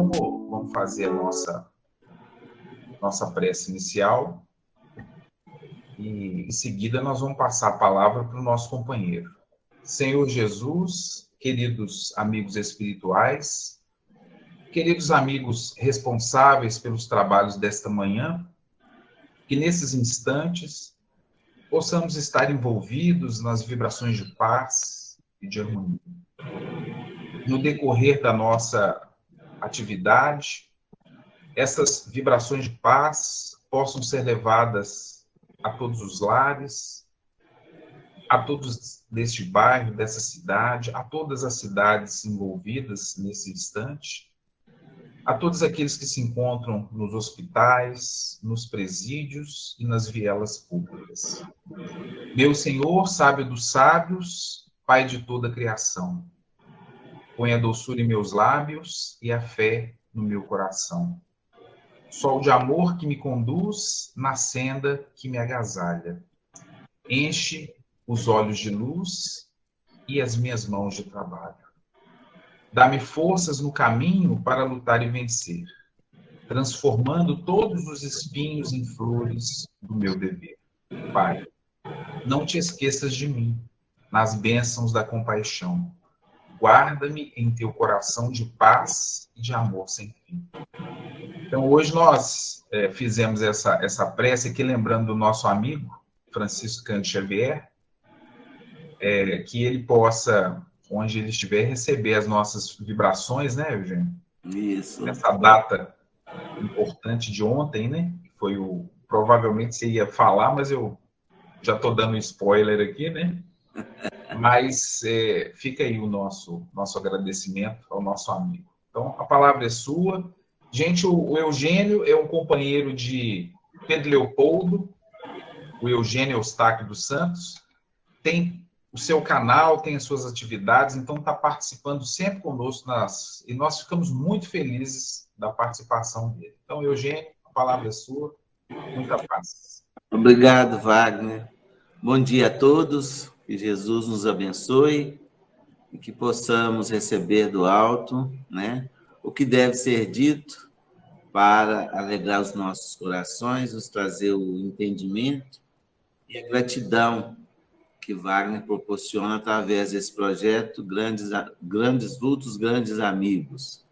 vamos fazer a nossa prece inicial e, em seguida, nós vamos passar a palavra para o nosso companheiro. Senhor Jesus, queridos amigos espirituais, queridos amigos responsáveis pelos trabalhos desta manhã, que nesses instantes possamos estar envolvidos nas vibrações de paz e de harmonia. No decorrer da nossa atividade, essas vibrações de paz possam ser levadas a todos os lares, a todos deste bairro, dessa cidade, a todas as cidades envolvidas nesse instante, a todos aqueles que se encontram nos hospitais, nos presídios e nas vielas públicas. Meu Senhor, sábio dos sábios, Pai de toda a criação, põe a doçura em meus lábios e a fé no meu coração. Sol de amor que me conduz na senda que me agasalha. Enche os olhos de luz e as minhas mãos de trabalho. Dá-me forças no caminho para lutar e vencer, transformando todos os espinhos em flores do meu dever. Pai, não te esqueças de mim, nas bênçãos da compaixão. Guarda-me em teu coração de paz e de amor sem fim. Então, hoje nós fizemos essa prece aqui, lembrando do nosso amigo, Francisco Cândido Xavier, que ele possa, onde ele estiver, receber as nossas vibrações, né, Eugênio? Isso. Nessa data importante de ontem, né? Foi provavelmente você ia falar, mas eu já estou dando spoiler aqui, né? Mas fica aí o nosso agradecimento ao nosso amigo. Então, a palavra é sua. Gente, o Eugênio é um companheiro de Pedro Leopoldo, o Eugênio Eustáquio dos Santos, tem o seu canal, tem as suas atividades, então está participando sempre conosco, e nós ficamos muito felizes da participação dele. Então, Eugênio, a palavra é sua, muita paz. Obrigado, Wagner. Bom dia a todos, que Jesus nos abençoe e que possamos receber do alto, né, o que deve ser dito para alegrar os nossos corações, nos trazer o entendimento e a gratidão que Wagner proporciona através desse projeto Grandes Vultos, Grandes Amigos.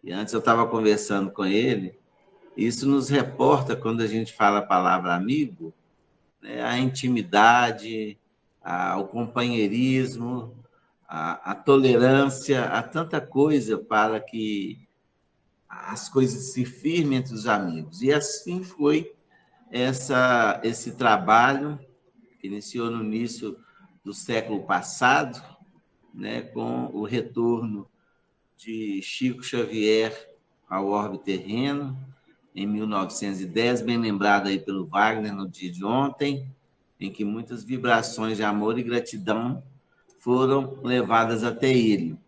E antes eu estava conversando com ele, isso nos reporta, quando a gente fala a palavra amigo, né, a intimidade, o companheirismo, a tolerância, há tanta coisa para que as coisas se firmem entre os amigos. E assim foi esse trabalho que iniciou no início do século passado, né, com o retorno de Chico Xavier ao orbe terreno, em 1910, bem lembrado aí pelo Wagner no dia de ontem, em que muitas vibrações de amor e gratidão foram levadas até ele.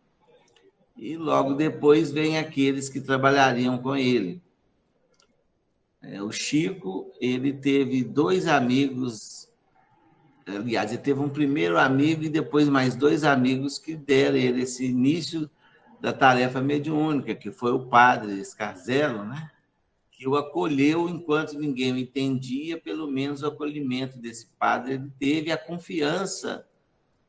E logo depois vem aqueles que trabalhariam com ele. O Chico, ele teve dois amigos, aliás, ele teve um primeiro amigo e depois mais dois amigos que deram ele esse início da tarefa mediúnica, que foi o padre Scarzelo, né? Que o acolheu enquanto ninguém o entendia, pelo menos o acolhimento desse padre, ele teve a confiança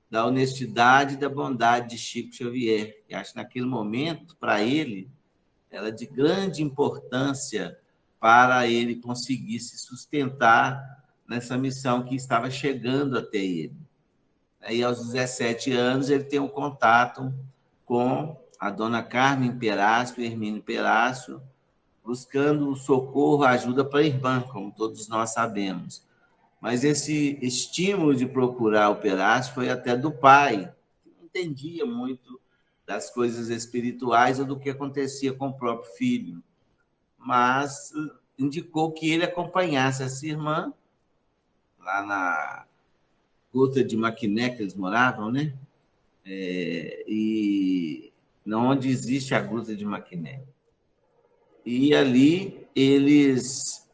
da honestidade e da bondade de Chico Xavier, que acho que naquele momento, para ele, era de grande importância para ele conseguir se sustentar nessa missão que estava chegando até ele. Aí, aos 17 anos, ele tem um contato com a dona Carmen Perácio, Hermínio Perácio, buscando socorro, ajuda para a irmã, como todos nós sabemos. Mas esse estímulo de procurar o Perácio foi até do pai, que não entendia muito das coisas espirituais ou do que acontecia com o próprio filho, mas indicou que ele acompanhasse essa irmã lá na Gruta de Maquiné, que eles moravam, né? E onde existe a Gruta de Maquiné. E ali eles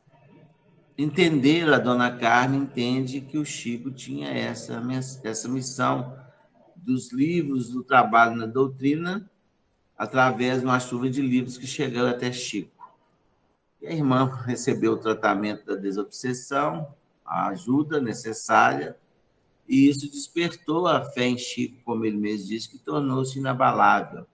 entenderam, a dona Carmen entende que o Chico tinha essa missão dos livros, do trabalho na doutrina, através de uma chuva de livros que chegou até Chico. E a irmã recebeu o tratamento da desobsessão, a ajuda necessária, e isso despertou a fé em Chico, como ele mesmo disse, que tornou-se inabalável.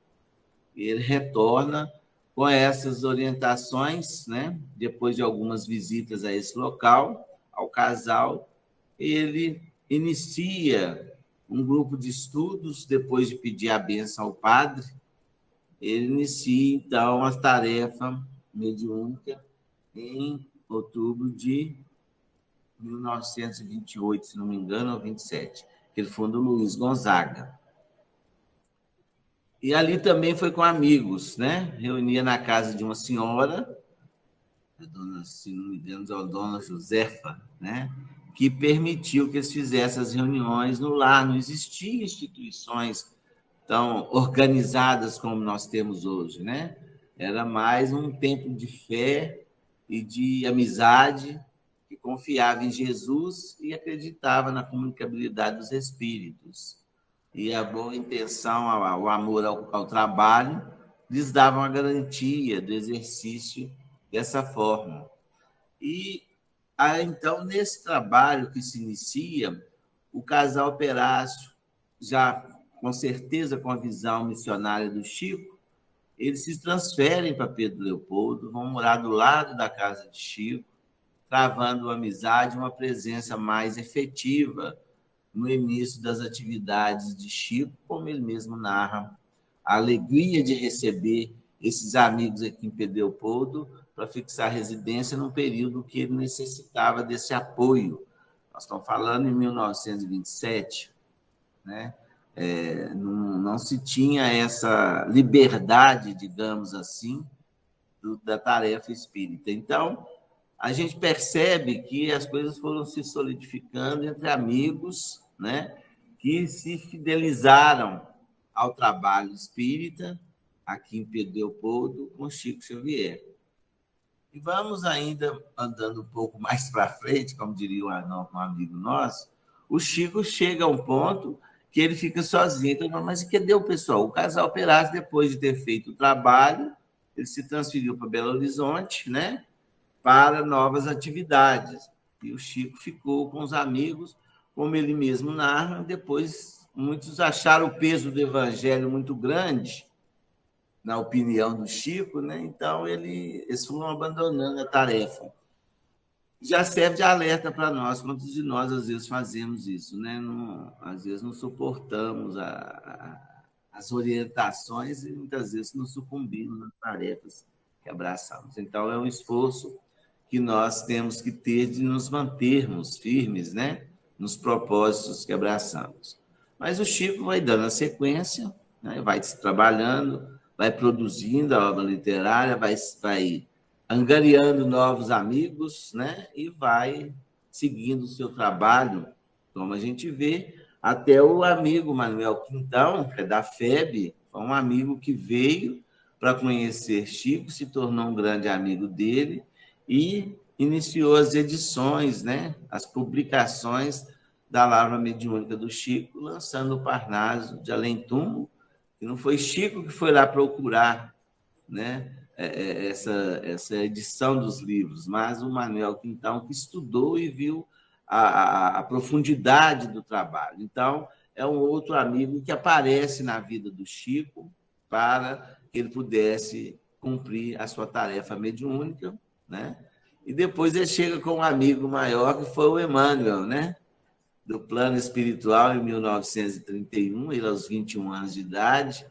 E ele retorna com essas orientações, né? Depois de algumas visitas a esse local, ao casal, ele inicia um grupo de estudos, depois de pedir a bênção ao padre, ele inicia, então, a tarefa mediúnica em outubro de 1928, se não me engano, ou 27, que ele fundou Luiz Gonzaga. E ali também foi com amigos, né? Reunia na casa de uma senhora, a dona, se não me engano, a dona Josefa, né? Que permitiu que eles fizessem as reuniões no lar. Não existiam instituições tão organizadas como nós temos hoje, né? Era mais um tempo de fé e de amizade, que confiava em Jesus e acreditava na comunicabilidade dos espíritos. E a boa intenção, o amor ao trabalho, lhes dava uma garantia do exercício dessa forma. E então, nesse trabalho que se inicia, o casal Perácio, já com certeza com a visão missionária do Chico, eles se transferem para Pedro Leopoldo, vão morar do lado da casa de Chico, travando uma amizade, uma presença mais efetiva no início das atividades de Chico, como ele mesmo narra, a alegria de receber esses amigos aqui em Pedro Leopoldo para fixar residência num período que ele necessitava desse apoio. Nós estamos falando em 1927, né? Não se tinha essa liberdade, digamos assim, da tarefa espírita. Então, a gente percebe que as coisas foram se solidificando entre amigos, né, que se fidelizaram ao trabalho espírita, aqui em Pedro Leopoldo, com Chico Xavier. E vamos ainda andando um pouco mais para frente, como diria um amigo nosso, o Chico chega a um ponto que ele fica sozinho. Então, mas cadê o pessoal? O casal Perácio, depois de ter feito o trabalho, ele se transferiu para Belo Horizonte, né, para novas atividades. E o Chico ficou com os amigos, como ele mesmo narra. Depois, muitos acharam o peso do evangelho muito grande, na opinião do Chico, né? Então, eles foram abandonando a tarefa. Já serve de alerta para nós, quantos de nós, às vezes, fazemos isso, né? Às vezes, não suportamos as orientações e, muitas vezes, nos sucumbimos nas tarefas que abraçamos. Então, é um esforço que nós temos que ter de nos mantermos firmes, né, nos propósitos que abraçamos. Mas o Chico vai dando a sequência, né, vai trabalhando, vai produzindo a obra literária, vai angariando novos amigos, né, e vai seguindo o seu trabalho, como a gente vê, até o amigo Manuel Quintão, que é da FEB, foi um amigo que veio para conhecer Chico, se tornou um grande amigo dele, e iniciou as edições, né, as publicações da Lavra Mediúnica do Chico, lançando o Parnaso de Além Túmulo, que não foi Chico que foi lá procurar, né, essa edição dos livros, mas o Manuel Quintão, que estudou e viu a profundidade do trabalho. Então, é um outro amigo que aparece na vida do Chico para que ele pudesse cumprir a sua tarefa mediúnica, né? E depois ele chega com um amigo maior, que foi o Emmanuel, né? Do plano espiritual, em 1931, ele aos 21 anos de idade,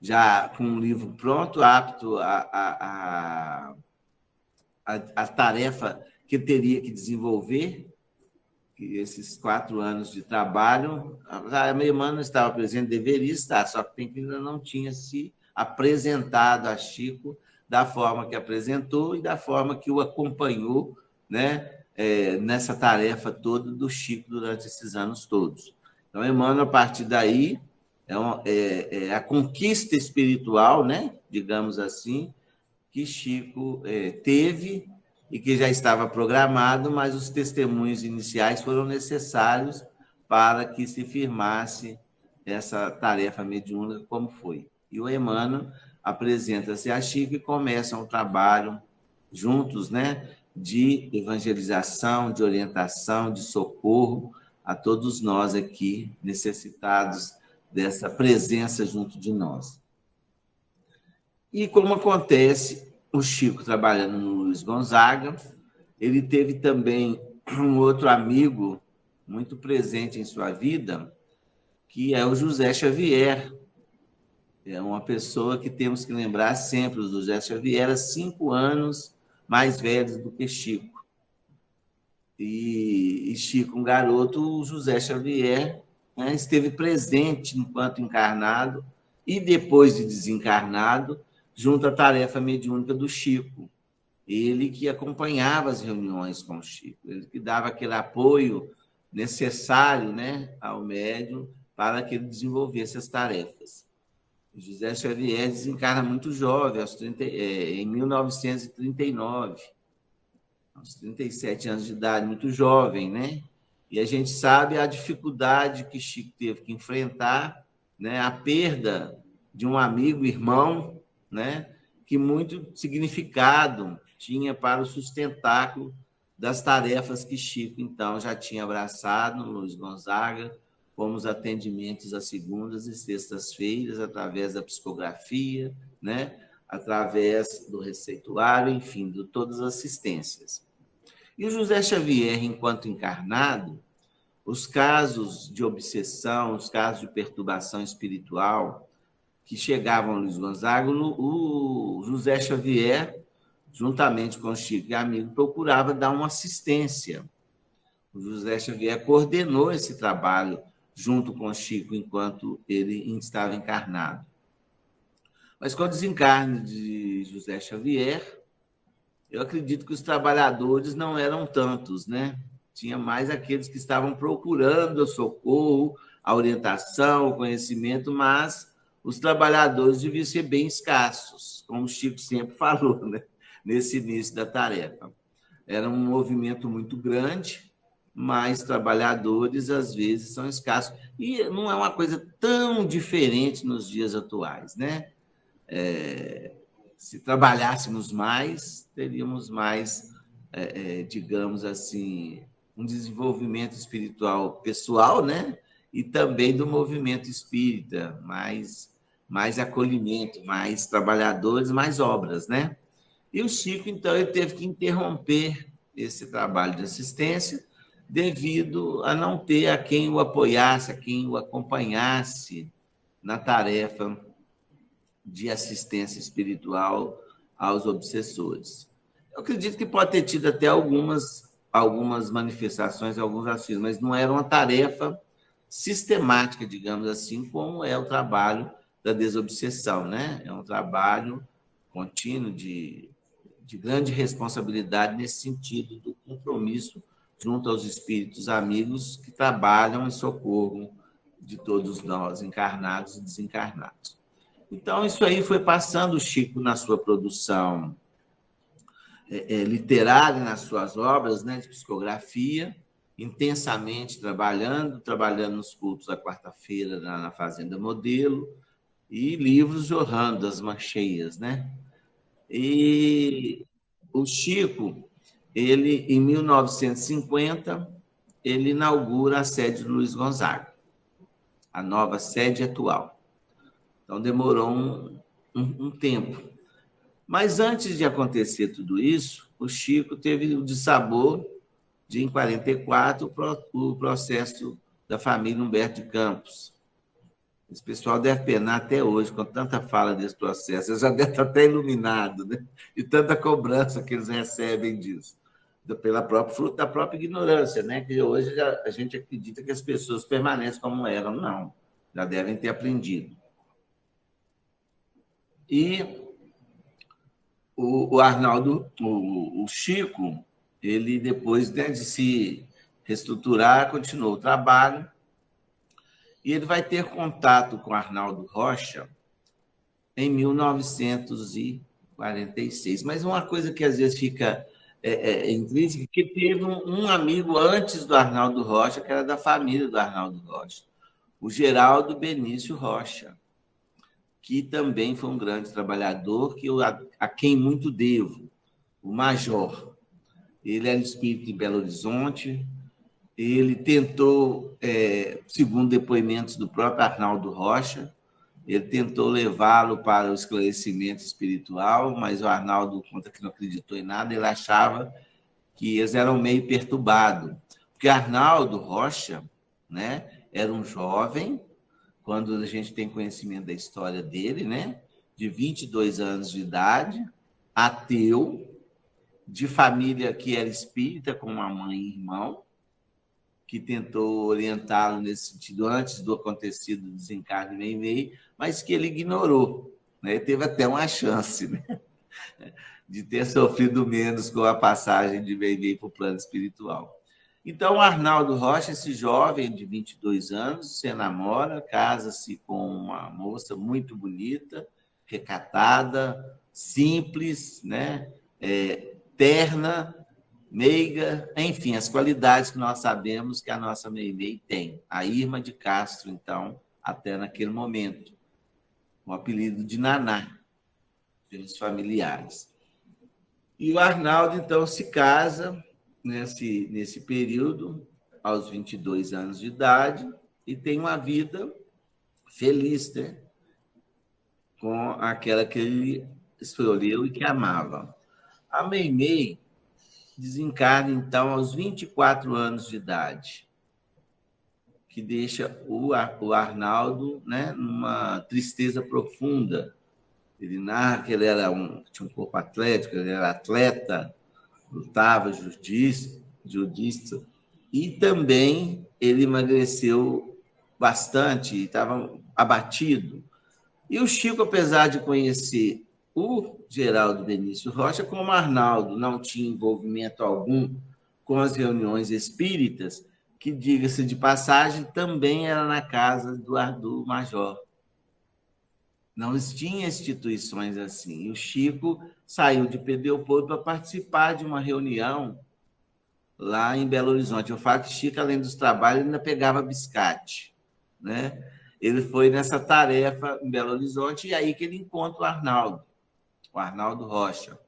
já com um livro pronto, apto a tarefa que teria que desenvolver, que esses 4 anos de trabalho. A Emmanuel estava presente, deveria estar, só que ainda não tinha se apresentado a Chico da forma que apresentou e da forma que o acompanhou, né, nessa tarefa toda do Chico durante esses anos todos. Então, Emmanuel, a partir daí, é a conquista espiritual, né, digamos assim, que Chico teve e que já estava programado, mas os testemunhos iniciais foram necessários para que se firmasse essa tarefa mediúnica como foi. E o Emmanuel apresenta-se a Chico e começam um trabalho juntos, né, de evangelização, de orientação, de socorro a todos nós aqui necessitados dessa presença junto de nós. E como acontece, o Chico trabalhando no Luiz Gonzaga, ele teve também um outro amigo muito presente em sua vida, que é o José Xavier. É uma pessoa que temos que lembrar sempre. O José Xavier era 5 anos mais velho do que Chico. E Chico, um garoto, o José Xavier, né, esteve presente enquanto encarnado e depois de desencarnado, junto à tarefa mediúnica do Chico. Ele que acompanhava as reuniões com o Chico, ele que dava aquele apoio necessário, né, ao médium para que ele desenvolvesse as tarefas. O José Xavier desencarna muito jovem, em 1939, aos 37 anos de idade, muito jovem, né? E a gente sabe a dificuldade que Chico teve que enfrentar, né, a perda de um amigo, irmão, né, que muito significado tinha para o sustentáculo das tarefas que Chico, então, já tinha abraçado no Luiz Gonzaga, como os atendimentos às segundas e sextas-feiras, através da psicografia, né, através do receituário, enfim, de todas as assistências. E o José Xavier, enquanto encarnado, os casos de obsessão, os casos de perturbação espiritual que chegavam ao Luiz Gonzaga, o José Xavier, juntamente com o Chico e amigo, procurava dar uma assistência. O José Xavier coordenou esse trabalho junto com o Chico enquanto ele estava encarnado. Mas com o desencarne de José Xavier, eu acredito que os trabalhadores não eram tantos, né? Tinha mais aqueles que estavam procurando o socorro, a orientação, o conhecimento, mas os trabalhadores deviam ser bem escassos, como o Chico sempre falou, né, nesse início da tarefa. Era um movimento muito grande, mas trabalhadores, às vezes, são escassos. E não é uma coisa tão diferente nos dias atuais, né? Se trabalhássemos mais, teríamos mais, digamos assim, um desenvolvimento espiritual pessoal, né? E também do movimento espírita, mais acolhimento, mais trabalhadores, mais obras, né? E o Chico, então, ele teve que interromper esse trabalho de assistência devido a não ter a quem o apoiasse, a quem o acompanhasse na tarefa de assistência espiritual aos obsessores. Eu acredito que pode ter tido até algumas manifestações, alguns auxílios, mas não era uma tarefa sistemática, digamos assim, como é o trabalho da desobsessão, né? É um trabalho contínuo de grande responsabilidade nesse sentido do compromisso junto aos espíritos amigos que trabalham em socorro de todos nós, encarnados e desencarnados. Então, isso aí foi passando o Chico na sua produção literária, nas suas obras, né, de psicografia, intensamente trabalhando nos cultos da quarta-feira na Fazenda Modelo, e livros jorrando as mancheias, né? E o Chico, ele, em 1950, ele inaugura a sede do Luiz Gonzaga, a nova sede atual. Então, demorou um tempo. Mas, antes de acontecer tudo isso, o Chico teve o dissabor de, em 44, o processo da família Humberto de Campos. Esse pessoal deve penar até hoje, com tanta fala desse processo. Eles já devem estar até iluminados, né? E tanta cobrança que eles recebem disso, fruto da própria ignorância, né? Que hoje a gente acredita que as pessoas permanecem como eram. Não, já devem ter aprendido. E o Arnaldo, o Chico, ele, depois, né, de se reestruturar, continuou o trabalho, e ele vai ter contato com Arnaldo Rocha em 1946. Mas uma coisa que às vezes fica intrínseca, que teve um amigo antes do Arnaldo Rocha, que era da família do Arnaldo Rocha, o Geraldo Benício Rocha. que também foi um grande trabalhador, a quem muito devo, o Major. Ele era espírita em Belo Horizonte, ele tentou, segundo depoimentos do próprio Arnaldo Rocha, ele tentou levá-lo para o esclarecimento espiritual, mas o Arnaldo conta que não acreditou em nada, ele achava que eles eram meio perturbados. Porque Arnaldo Rocha, né, era um jovem, quando a gente tem conhecimento da história dele, né, de 22 anos de idade, ateu, de família que era espírita, com uma mãe e irmão, que tentou orientá-lo nesse sentido antes do acontecido desencarne Meimei, mas que ele ignorou, né? Teve até uma chance, né, de ter sofrido menos com a passagem de Meimei para o plano espiritual. Então, Arnaldo Rocha, esse jovem de 22 anos, se namora, casa-se com uma moça muito bonita, recatada, simples, né, terna, meiga, enfim, as qualidades que nós sabemos que a nossa Meimei tem. A Irma de Castro, então, até naquele momento, o apelido de Naná, pelos familiares. E o Arnaldo, então, se casa nesse período, aos 22 anos de idade, e tem uma vida feliz, né? Com aquela que ele escolheu e que amava. A Meimei desencarna, então, aos 24 anos de idade, que deixa o Arnaldo, né, numa tristeza profunda. Ele narra que ele tinha um corpo atlético, ele era atleta, lutava, judista, e também ele emagreceu bastante, estava abatido. E o Chico, apesar de conhecer o Geraldo Benício Rocha, como Arnaldo não tinha envolvimento algum com as reuniões espíritas, que, diga-se de passagem, também era na casa do Major. Não tinha instituições assim. E o Chico saiu de Pedro Leopoldo para participar de uma reunião lá em Belo Horizonte. Eu falo que Chico, além dos trabalhos, ainda pegava biscate, né? Ele foi nessa tarefa em Belo Horizonte e aí que ele encontra o Arnaldo Rocha,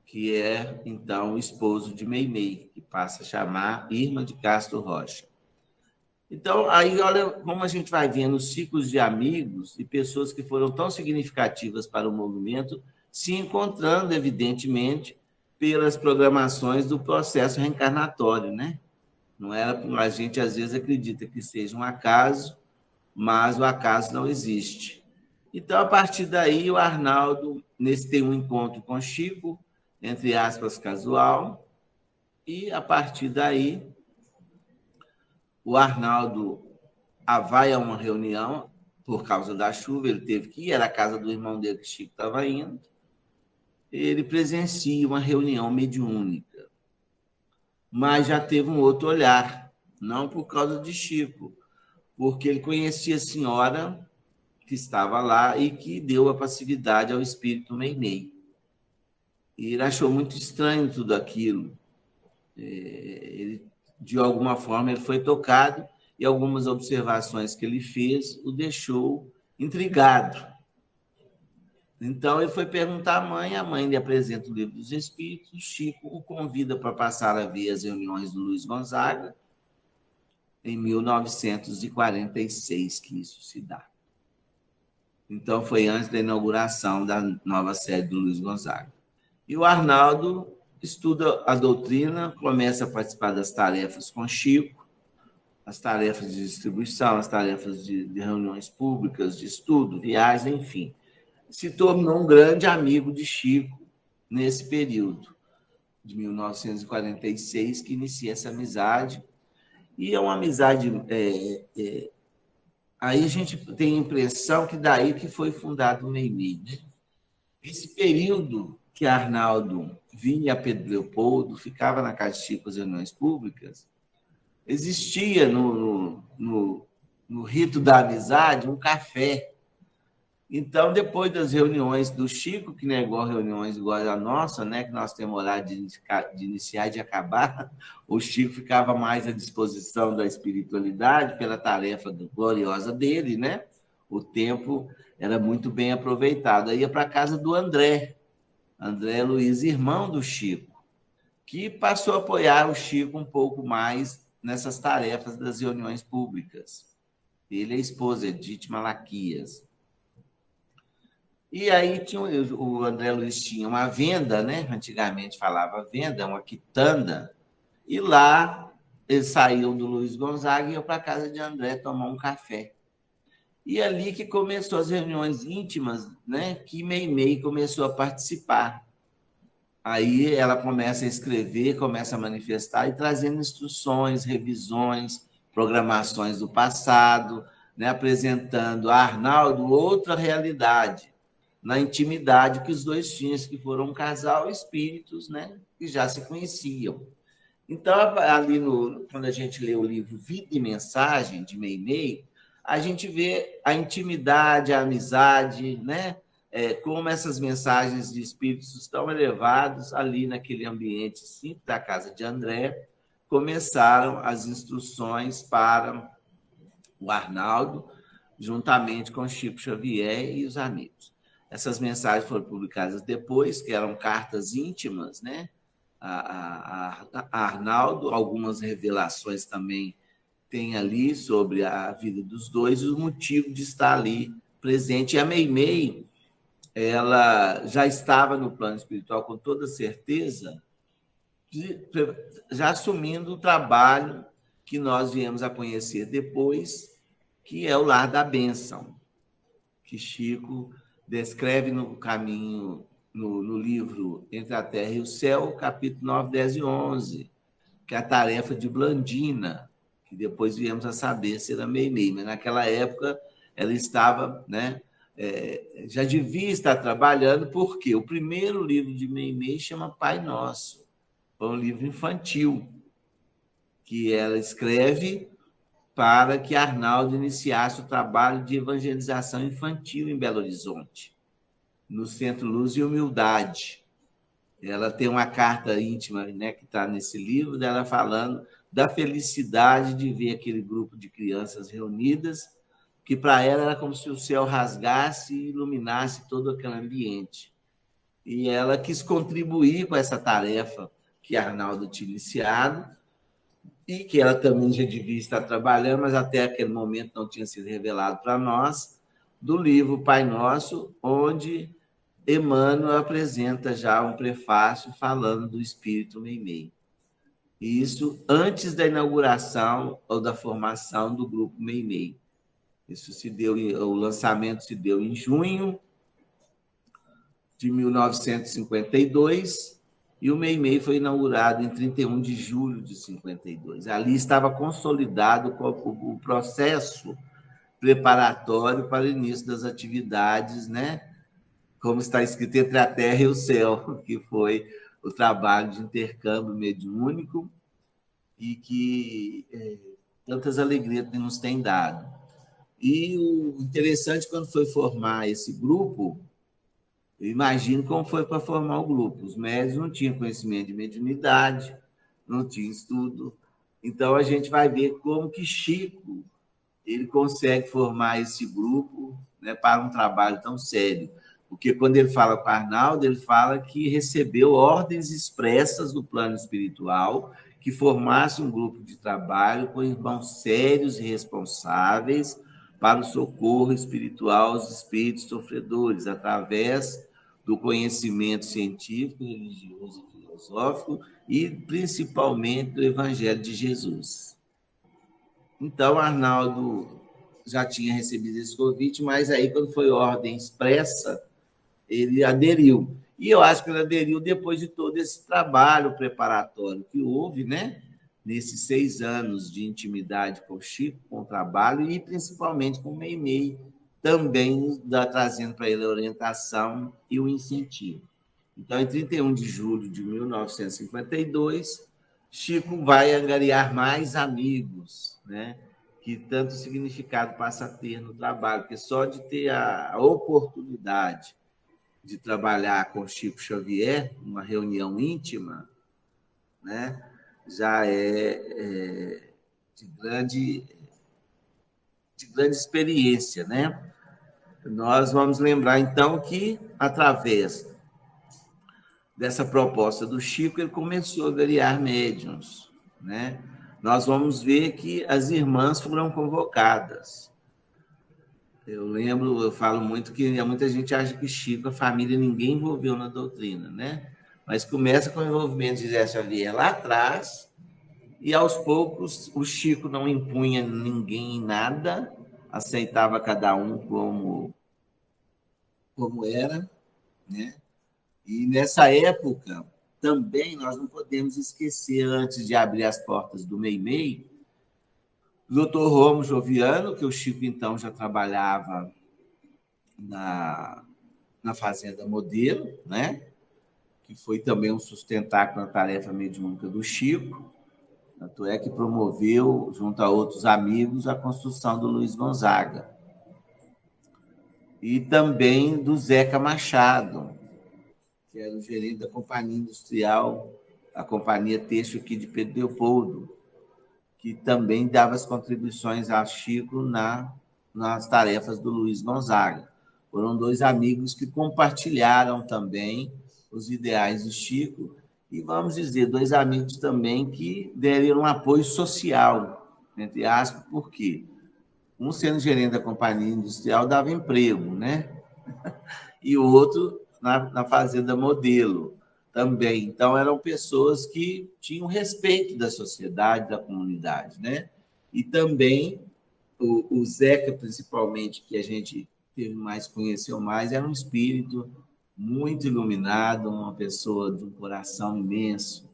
que é, então, o esposo de Meimei, que passa a chamar Irma de Castro Rocha. Então, aí, olha como a gente vai vendo os ciclos de amigos e pessoas que foram tão significativas para o movimento se encontrando, evidentemente, pelas programações do processo reencarnatório, né? Não era, a gente às vezes acredita que seja um acaso, mas o acaso não existe. Então, a partir daí, o Arnaldo tem um encontro com Chico, entre aspas, casual, e a partir daí o Arnaldo vai a uma reunião por causa da chuva, ele teve que ir, era a casa do irmão dele que o Chico estava indo. Ele presencia uma reunião mediúnica, mas já teve um outro olhar, não por causa de Chico, porque ele conhecia a senhora que estava lá e que deu a passividade ao espírito Meimei. E ele achou muito estranho tudo aquilo. Ele, de alguma forma, ele foi tocado e algumas observações que ele fez o deixou intrigado. Então, ele foi perguntar à mãe, a mãe lhe apresenta o Livro dos Espíritos, Chico o convida para passar a ver as reuniões do Luiz Gonzaga, em 1946 que isso se dá. Então, foi antes da inauguração da nova sede do Luiz Gonzaga. E o Arnaldo estuda a doutrina, começa a participar das tarefas com Chico, as tarefas de distribuição, as tarefas de reuniões públicas, de estudo, viagens, enfim. Se tornou um grande amigo de Chico nesse período, de 1946, que inicia essa amizade. E é uma amizade... aí a gente tem a impressão que daí que foi fundado o Meimei, né? Esse período que Arnaldo vinha a Pedro Leopoldo, ficava na casa de Chico as reuniões públicas, existia no rito da amizade um café. Então, depois das reuniões do Chico, que não é igual reuniões igual a nossa, né, que nós temos horário de iniciar e de acabar, o Chico ficava mais à disposição da espiritualidade pela tarefa gloriosa dele, né? o tempo era muito bem aproveitado. Aí ia para a casa do André Luiz, irmão do Chico, que passou a apoiar o Chico um pouco mais nessas tarefas das reuniões públicas. Ele e a esposa, Edith Malaquias. E aí o André Luiz tinha uma venda, né? Antigamente falava venda, uma quitanda, e lá eles saíam do Luiz Gonzaga e iam para a casa de André tomar um café. E ali que começou as reuniões íntimas, né? Que Meimei começou a participar. Aí ela começa a escrever, começa a manifestar e trazendo instruções, revisões, programações do passado, né? Apresentando a Arnaldo outra realidade, na intimidade que os dois tinham, que foram um casal espíritos, né? Que já se conheciam. Então, ali quando a gente lê o livro Vida e Mensagem, de Meimei, a gente vê a intimidade, a amizade, né? Como essas mensagens de espíritos estão elevados ali naquele ambiente simples da casa de André, começaram as instruções para o Arnaldo, juntamente com Chico Xavier e os amigos. Essas mensagens foram publicadas depois, que eram cartas íntimas, né? A Arnaldo, algumas revelações também tem ali sobre a vida dos dois e o motivo de estar ali presente. E a Meimei, ela já estava no plano espiritual com toda certeza, já assumindo o trabalho que nós viemos a conhecer depois, que é o Lar da Bênção, que Chico descreve no caminho, no livro Entre a Terra e o Céu, capítulo 9, 10 e 11, que é a tarefa de Blandina, que depois viemos a saber ser a Meimei, mas naquela época ela estava, né, já devia estar trabalhando, porque o primeiro livro de Meimei chama Pai Nosso, foi um livro infantil, que ela escreve para que Arnaldo iniciasse o trabalho de evangelização infantil em Belo Horizonte, no Centro Luz e Humildade. Ela tem uma carta íntima, né, que está nesse livro, dela falando da felicidade de ver aquele grupo de crianças reunidas, que para ela era como se o céu rasgasse e iluminasse todo aquele ambiente. E ela quis contribuir com essa tarefa que Arnaldo tinha iniciado, e que ela também já devia estar trabalhando, mas até aquele momento não tinha sido revelado para nós, do livro Pai Nosso, onde Emmanuel apresenta já um prefácio falando do espírito Meimei. Isso antes da inauguração ou da formação do grupo Meimei. Isso se deu, o lançamento se deu em junho de 1952 e o Meimei foi inaugurado em 31 de julho de 52. Ali estava consolidado o processo preparatório para o início das atividades, né? Como está escrito Entre a Terra e o Céu, que foi o trabalho de intercâmbio mediúnico e que tantas alegrias nos tem dado. E o interessante, quando foi formar esse grupo, eu imagino como foi para formar o grupo. Os médios não tinham conhecimento de mediunidade, não tinham estudo. Então, a gente vai ver como que Chico ele consegue formar esse grupo, né, para um trabalho tão sério. Porque quando ele fala com Arnaldo, ele fala que recebeu ordens expressas do plano espiritual que formasse um grupo de trabalho com irmãos sérios e responsáveis para o socorro espiritual aos espíritos sofredores, através do conhecimento científico, religioso e filosófico, e principalmente do Evangelho de Jesus. Então, Arnaldo já tinha recebido esse convite, mas aí, quando foi ordem expressa, ele aderiu. E eu acho que ele aderiu depois de todo esse trabalho preparatório que houve, né? Nesses 6 anos de intimidade com o Chico, com o trabalho, e principalmente com o Meimei, também trazendo para ele a orientação e o incentivo. Então, em 31 de julho de 1952, Chico vai angariar mais amigos, né? Que tanto significado passa a ter no trabalho, porque só de ter a oportunidade de trabalhar com Chico Xavier, uma reunião íntima, né? Já de grande experiência, né? Nós vamos lembrar, então, que, através dessa proposta do Chico, ele começou a variar médiuns, né? Nós vamos ver que as irmãs foram convocadas. Eu falo muito que muita gente acha que Chico, a família, ninguém envolveu na doutrina, né? Mas começa com o envolvimento de Zé Xavier lá atrás, e aos poucos o Chico não impunha ninguém em nada, aceitava cada um como era, né? E nessa época, também nós não podemos esquecer, antes de abrir as portas do Meimei, o doutor Romo Joviano, que o Chico então já trabalhava na Fazenda Modelo, né? Que foi também um sustentáculo na tarefa mediúnica do Chico, tanto é que promoveu, junto a outros amigos, a construção do Luiz Gonzaga. E também do Zeca Machado, que era o gerente da Companhia Industrial, a Companhia Têxtil aqui de Pedro Leopoldo, que também dava as contribuições a Chico nas tarefas do Luiz Gonzaga. Foram dois amigos que compartilharam também os ideais de Chico e, vamos dizer, dois amigos também que deram um apoio social, entre aspas, por quê? Um sendo gerente da Companhia Industrial dava emprego, né? E o outro na Fazenda Modelo também. Então, eram pessoas que tinham respeito da sociedade, da comunidade, né? E também o Zeca, principalmente, que a gente conheceu mais, era um espírito muito iluminado, uma pessoa de um coração imenso.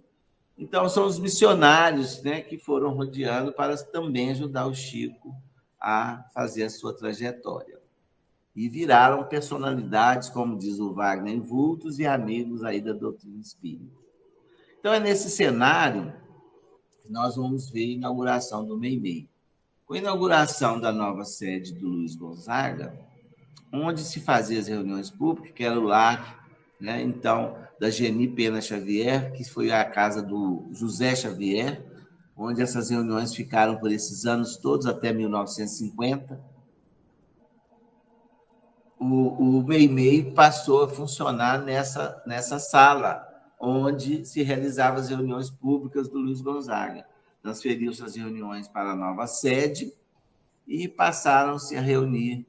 Então, são os missionários, né, que foram rodeando para também ajudar o Chico a fazer a sua trajetória. E viraram personalidades, como diz o Wagner, vultos e amigos aí da doutrina espírita. Então, é nesse cenário que nós vamos ver a inauguração do Meimei. Com a inauguração da nova sede do Luiz Gonzaga, onde se fazia as reuniões públicas, que era o lar, né, então, da Geni Pena Xavier, que foi a casa do José Xavier, onde essas reuniões ficaram por esses anos todos, até 1950. O Meimei passou a funcionar nessa sala, onde se realizavam as reuniões públicas do Luiz Gonzaga. Transferiu-se as reuniões para a nova sede e passaram-se a reunir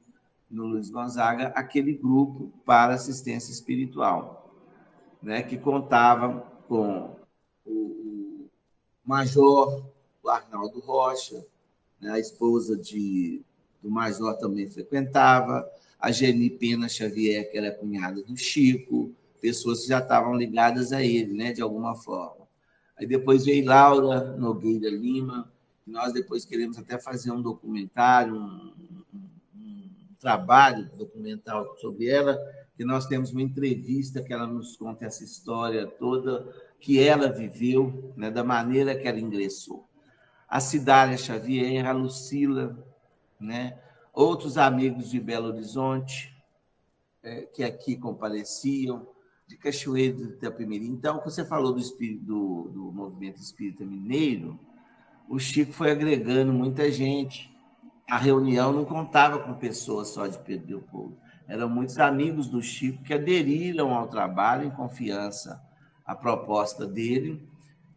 no Luiz Gonzaga aquele grupo para assistência espiritual, né, que contava com o major, o Arnaldo Rocha, né, a esposa do major também frequentava, a Geni Pena Xavier, que era cunhada do Chico, pessoas que já estavam ligadas a ele, né, de alguma forma. Aí depois veio Laura Nogueira Lima, e nós depois queremos até fazer um documentário, um trabalho documental sobre ela, que nós temos uma entrevista que ela nos conta essa história toda que ela viveu, né, da maneira que ela ingressou. A Cidália Xavier, a Lucila, né, outros amigos de Belo Horizonte, que aqui compareciam, de Cachoeiro de Itapemirim. Então, quando você falou do movimento espírita mineiro, o Chico foi agregando muita gente. A reunião não contava com pessoas só de Pedro Leopoldo. Eram muitos amigos do Chico que aderiram ao trabalho em confiança à proposta dele,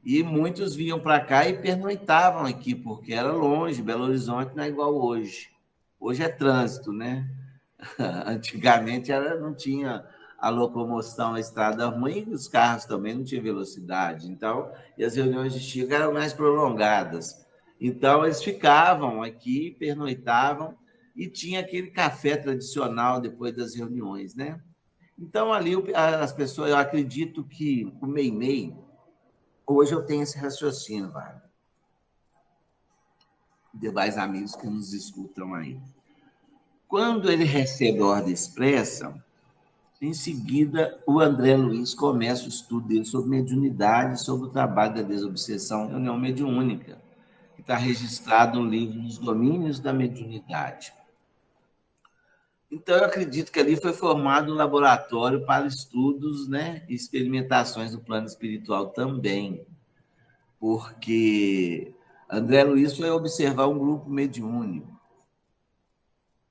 e muitos vinham para cá e pernoitavam aqui, porque era longe, Belo Horizonte não é igual hoje. Hoje é trânsito, né? Antigamente não tinha a locomoção, a estrada ruim, e os carros também não tinham velocidade. Então, e as reuniões de Chico eram mais prolongadas. Então, eles ficavam aqui, pernoitavam, e tinha aquele café tradicional depois das reuniões, né? Então, ali, as pessoas, eu acredito que o Meimei, hoje eu tenho esse raciocínio, Wagner, demais amigos que nos escutam aí. Quando ele recebe a ordem expressa, em seguida, o André Luiz começa o estudo dele sobre mediunidade, sobre o trabalho da desobsessão, reunião mediúnica, que está registrado no livro Nos Domínios da Mediunidade. Então, eu acredito que ali foi formado um laboratório para estudos, né, e experimentações do plano espiritual também, porque André Luiz foi observar um grupo mediúnico.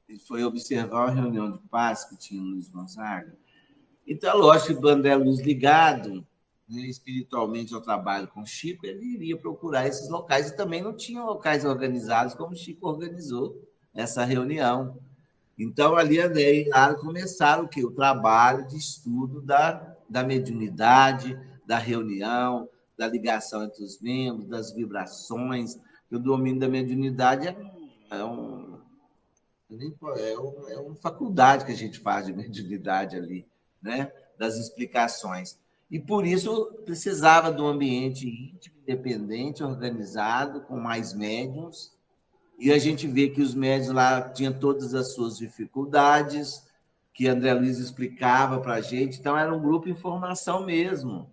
Ele foi observar uma reunião de paz que tinha no Luiz Gonzaga. Então, é lógico que o André Luiz, ligado, né, espiritualmente ao trabalho com o Chico, ele iria procurar esses locais, e também não tinham locais organizados como o Chico organizou essa reunião. Então, ali, André e Lara começaram o quê? O trabalho de estudo da mediunidade, da reunião, da ligação entre os membros, das vibrações. O domínio da mediunidade é uma faculdade que a gente faz de mediunidade ali, né? Das explicações. E, por isso, precisava de um ambiente íntimo, independente, organizado, com mais médiums. E a gente vê que os médios lá tinham todas as suas dificuldades, que André Luiz explicava para a gente. Então, era um grupo em formação mesmo,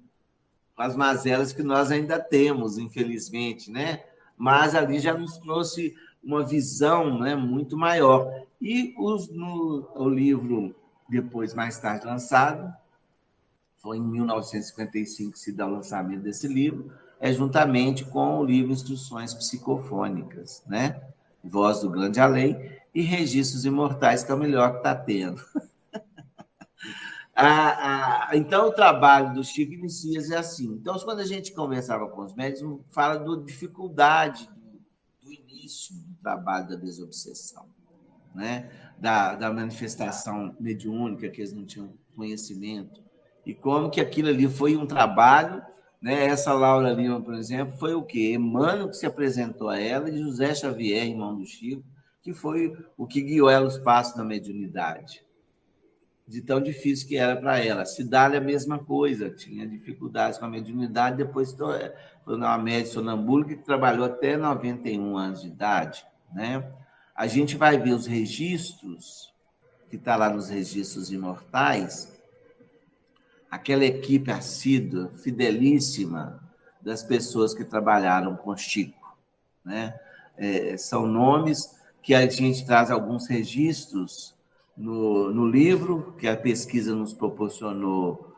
com as mazelas que nós ainda temos, infelizmente, né? Mas ali já nos trouxe uma visão, né, muito maior. E o livro, depois, mais tarde lançado, foi em 1955 que se dá o lançamento desse livro, juntamente com o livro Instruções Psicofônicas, né? Voz do Grande Além e Registros Imortais, que é o melhor que está tendo. Então, o trabalho do Chico inicia assim. Então, quando a gente conversava com os médicos, fala da dificuldade do início do trabalho da desobsessão, né? Da manifestação mediúnica, que eles não tinham conhecimento, e como que aquilo ali foi um trabalho, né? Essa Laura Lima, por exemplo, foi o quê? Emmanuel que se apresentou a ela, e José Xavier, irmão do Chico, que foi o que guiou ela os passos da mediunidade, de tão difícil que era para ela. Cidália, a mesma coisa, tinha dificuldades com a mediunidade, depois foi uma médium sonambúlica que trabalhou até 91 anos de idade, né? A gente vai ver os registros, que está lá nos registros imortais, aquela equipe assídua, fidelíssima, das pessoas que trabalharam com Chico, né? São nomes que a gente traz alguns registros no livro, que a pesquisa nos proporcionou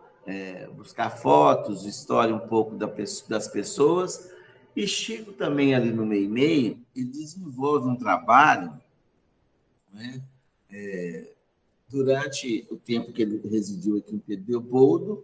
buscar fotos, história um pouco das pessoas, e Chico também ali no meio, ele desenvolve um trabalho, né? Durante o tempo que ele residiu aqui em Pedro Leopoldo,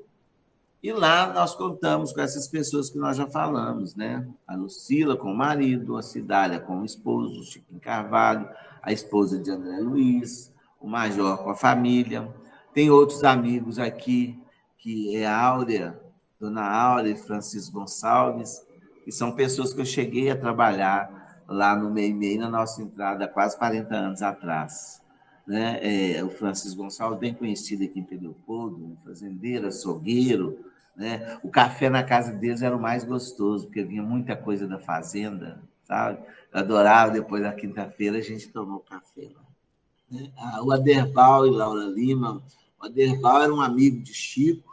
e lá nós contamos com essas pessoas que nós já falamos, né? A Lucila com o marido, a Cidália com o esposo, o Chiquinho Carvalho, a esposa de André Luiz, o Major com a família. Tem outros amigos aqui, que é a Áurea, Dona Áurea e Francisco Gonçalves, que são pessoas que eu cheguei a trabalhar lá no Meimei, na nossa entrada, há quase 40 anos atrás. Né? O Francisco Gonçalves, bem conhecido aqui em Pedro Leopoldo, um fazendeiro, açougueiro, né? O café na casa deles era o mais gostoso, porque vinha muita coisa da fazenda, sabe? Eu adorava, depois da quinta-feira a gente tomou café lá. Né? O Aderbal e Laura Lima. O Aderbal era um amigo de Chico,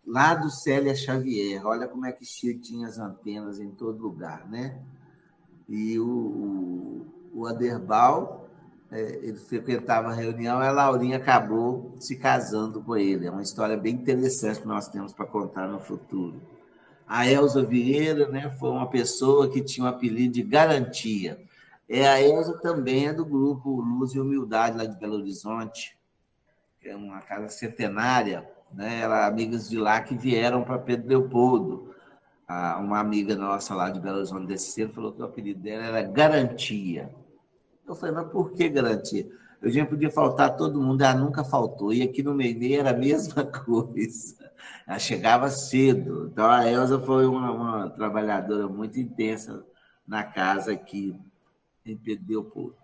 lá do Célia Xavier. Olha como é que Chico tinha as antenas em todo lugar, né? E o Aderbal, ele frequentava a reunião, e a Laurinha acabou se casando com ele. É uma história bem interessante que nós temos para contar no futuro. A Elza Vieira, né, foi uma pessoa que tinha um apelido de Garantia. A Elza também é do grupo Luz e Humildade, lá de Belo Horizonte, que é uma casa centenária, né? Ela, amigas de lá que vieram para Pedro Leopoldo. Uma amiga nossa lá de Belo Horizonte desse centro falou que o apelido dela era Garantia. Eu falei, mas por que Garantia? Eu já podia faltar todo mundo, ela nunca faltou. E aqui no Meimei era a mesma coisa. Ela chegava cedo. Então, a Elza foi uma trabalhadora muito intensa na casa aqui em Pedro Leopoldo.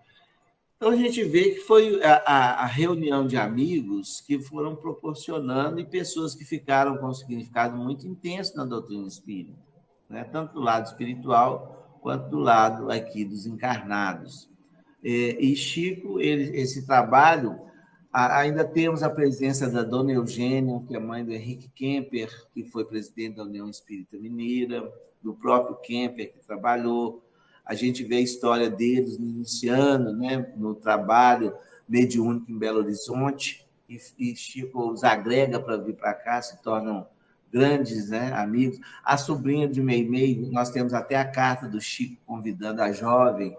Então, a gente vê que foi a reunião de amigos que foram proporcionando, e pessoas que ficaram com um significado muito intenso na doutrina espírita, né? Tanto do lado espiritual quanto do lado aqui dos encarnados. E Chico, esse trabalho, ainda temos a presença da Dona Eugênia, que é mãe do Henrique Kemper, que foi presidente da União Espírita Mineira, do próprio Kemper, que trabalhou. A gente vê a história deles iniciando, né, no trabalho mediúnico em Belo Horizonte, e Chico os agrega para vir para cá, se tornam grandes, né, amigos. A sobrinha de Meimei, nós temos até a carta do Chico convidando a jovem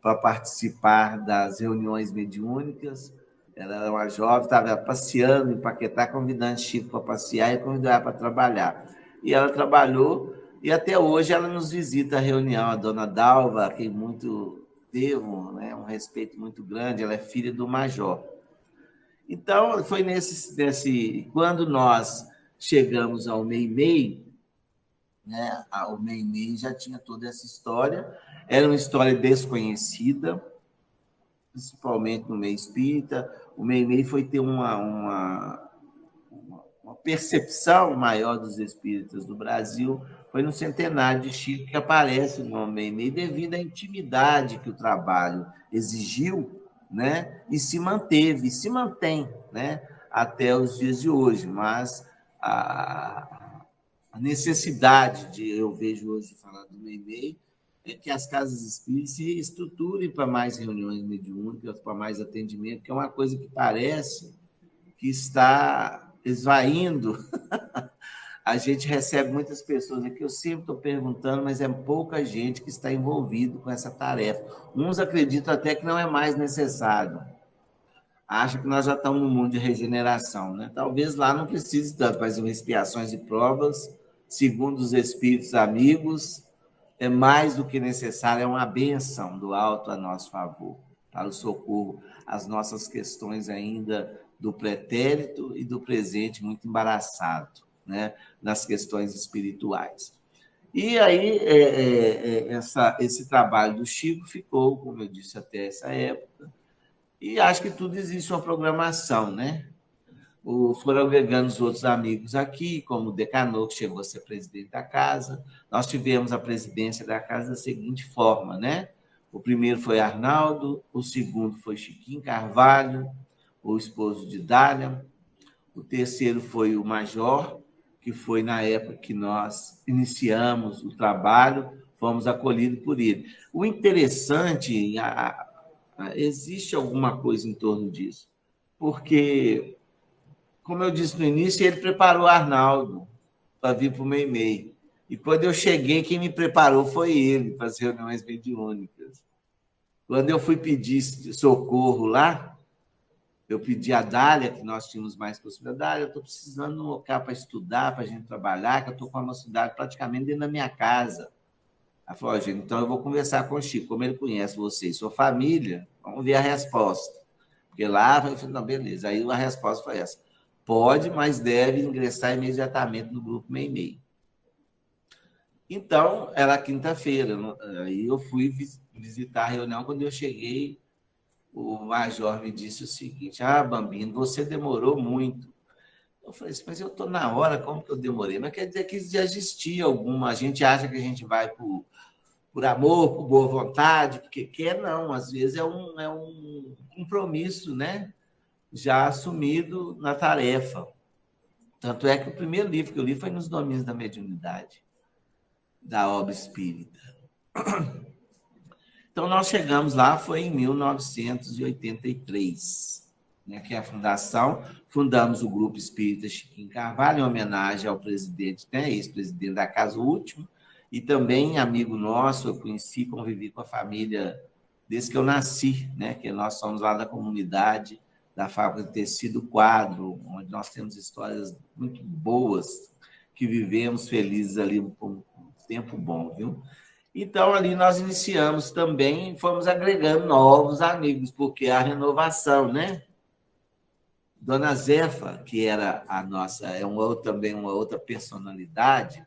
para participar das reuniões mediúnicas. Ela era uma jovem, estava passeando em Paquetá, convidando Chico para passear e convidando ela para trabalhar. E ela trabalhou, e até hoje ela nos visita a reunião. A dona Dalva, a quem muito devo, né, um respeito muito grande, ela é filha do Major. Então, foi quando nós chegamos ao Meimei, né, o Meimei já tinha toda essa história, era uma história desconhecida, principalmente no meio espírita. O Meimei foi ter uma percepção maior dos espíritas do Brasil, foi no centenário de Chico que aparece o nome Meimei, devido à intimidade que o trabalho exigiu, né, e se manteve, e se mantém, né, até os dias de hoje. Mas a necessidade eu vejo hoje falar do Meimei, é que as casas espíritas se estruturem para mais reuniões mediúnicas, para mais atendimento, que é uma coisa que parece que está esvaindo. A gente recebe muitas pessoas aqui, eu sempre estou perguntando, mas é pouca gente que está envolvido com essa tarefa. Uns acreditam até que não é mais necessário. Acham que nós já estamos no mundo de regeneração, né? Talvez lá não precise tanto, mas expiações e provas, segundo os espíritos amigos, é mais do que necessário, é uma bênção do alto a nosso favor, para o socorro às nossas questões ainda do pretérito e do presente muito embaraçado, né, nas questões espirituais. E aí, esse trabalho do Chico ficou, como eu disse, até essa época, e acho que tudo existe uma programação, né? Foram agregando os outros amigos aqui, como o Decanô, que chegou a ser presidente da casa. Nós tivemos a presidência da casa da seguinte forma, né? O primeiro foi Arnaldo, o segundo foi Chiquinho Carvalho, o esposo de Dália, o terceiro foi o Major, que foi na época que nós iniciamos o trabalho, fomos acolhidos por ele. O interessante, existe alguma coisa em torno disso, porque, como eu disse no início, ele preparou o Arnaldo para vir para o Meimei. E quando eu cheguei, quem me preparou foi ele para as reuniões mediúnicas. Quando eu fui pedir socorro lá, eu pedi a Dália, que nós tínhamos mais possibilidade, eu estou precisando de um local para estudar, para a gente trabalhar, que eu estou com uma cidade praticamente dentro da minha casa. Ela falou, gente, então eu vou conversar com o Chico, como ele conhece você e sua família, vamos ver a resposta. Porque lá, eu falei, não, beleza. Aí a resposta foi essa. Pode, mas deve ingressar imediatamente no grupo Meimei. Então, era quinta-feira. Aí eu fui visitar a reunião. Quando eu cheguei, o Major me disse o seguinte, Bambino, você demorou muito. Eu falei assim, mas eu estou na hora, como que eu demorei? Mas quer dizer que já existia alguma... A gente acha que a gente vai por amor, por boa vontade, porque quer, não. Às vezes é um compromisso, né? Já assumido na tarefa. Tanto é que o primeiro livro que eu li foi Nos Domínios da Mediunidade, da obra espírita. Então, nós chegamos lá, foi em 1983, né, que é a fundação. Fundamos o Grupo Espírita Chiquinho Carvalho, em homenagem ao presidente, né, ex-presidente da casa, o último, e também amigo nosso, eu conheci, convivi com a família desde que eu nasci, né, que nós somos lá da comunidade da Fábrica de Tecido Quadro, onde nós temos histórias muito boas, que vivemos felizes ali por um tempo bom, viu? Então, ali nós iniciamos também, fomos agregando novos amigos, porque a renovação, né? Dona Zefa, que era a nossa, também uma outra personalidade,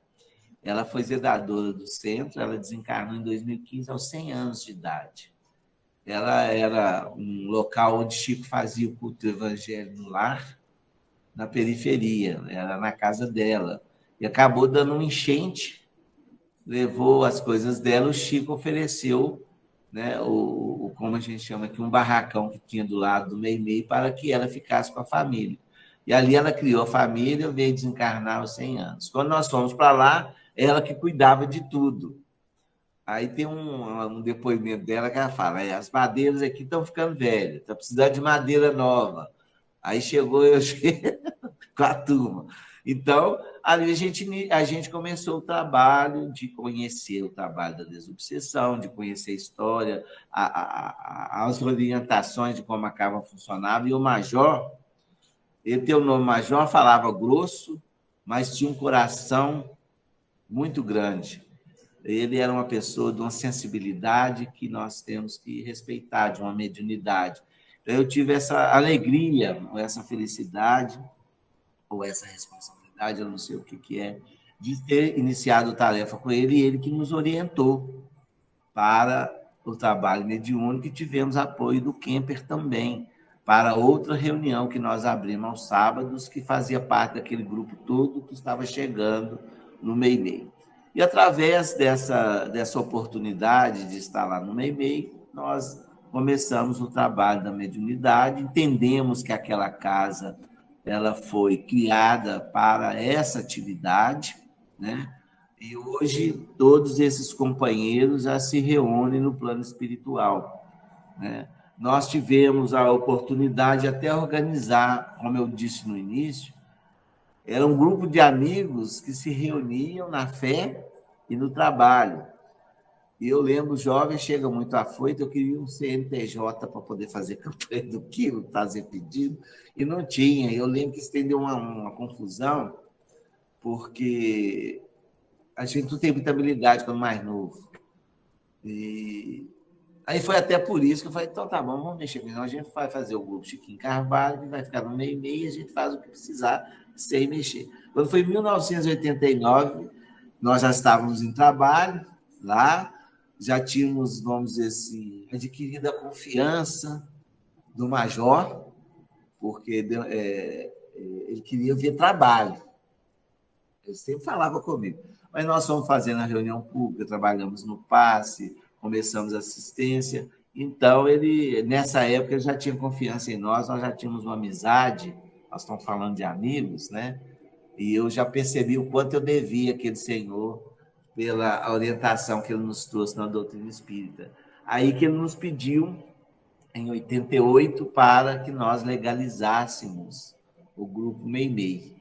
ela foi zeladora do centro, ela desencarnou em 2015, aos 100 anos de idade. Ela era um local onde Chico fazia o culto do evangelho no lar, na periferia, era na casa dela. E acabou dando uma enchente, levou as coisas dela, o Chico ofereceu, né, como a gente chama aqui, um barracão que tinha do lado do Meimei, para que ela ficasse com a família. E ali ela criou a família, veio desencarnar aos 100 anos. Quando nós fomos para lá, ela que cuidava de tudo. Aí tem um depoimento dela que ela fala, as madeiras aqui estão ficando velhas, está precisando de madeira nova. Aí chegou eu com a turma. Então, Ali a gente começou o trabalho de conhecer o trabalho da desobsessão, de conhecer a história, as orientações de como a cava funcionava. E o Major, ele tem o nome Major, falava grosso, mas tinha um coração muito grande. Ele era uma pessoa de uma sensibilidade que nós temos que respeitar, de uma mediunidade. Então, eu tive essa alegria, essa felicidade, ou essa responsabilidade, eu não sei o que é, de ter iniciado a tarefa com ele, e ele que nos orientou para o trabalho mediúnico, e tivemos apoio do Kemper também, para outra reunião que nós abrimos aos sábados, que fazia parte daquele grupo todo que estava chegando no Meimei. E através dessa oportunidade de estar lá no Meimei, nós começamos o trabalho da mediunidade, entendemos que aquela casa ela foi criada para essa atividade, né? E hoje todos esses companheiros já se reúnem no plano espiritual, né? Nós tivemos a oportunidade de até organizar, como eu disse no início, era um grupo de amigos que se reuniam na fé e no trabalho. E eu lembro, o jovem chega muito afoito, eu queria um CNPJ para poder fazer campanha do quilo, fazer pedido, e não tinha. Eu lembro que isso deu uma confusão, porque a gente não tem muita habilidade quando mais novo. E aí foi até por isso que eu falei, então tá bom, vamos mexer com isso. A gente vai fazer o grupo Chiquinho Carvalho, que vai ficar no meio e meio, a gente faz o que precisar sem mexer. Quando foi em 1989, nós já estávamos em trabalho lá, já tínhamos, vamos dizer assim, adquirido a confiança do Major, porque ele queria ver trabalho. Ele sempre falava comigo. Mas nós fomos fazendo a reunião pública, trabalhamos no passe, começamos a assistência. Então, nessa época, ele já tinha confiança em nós já tínhamos uma amizade, nós estamos falando de amigos, né? E eu já percebi o quanto eu devia àquele senhor pela orientação que ele nos trouxe na doutrina espírita. Aí que ele nos pediu, em 88, para que nós legalizássemos o grupo Meimei.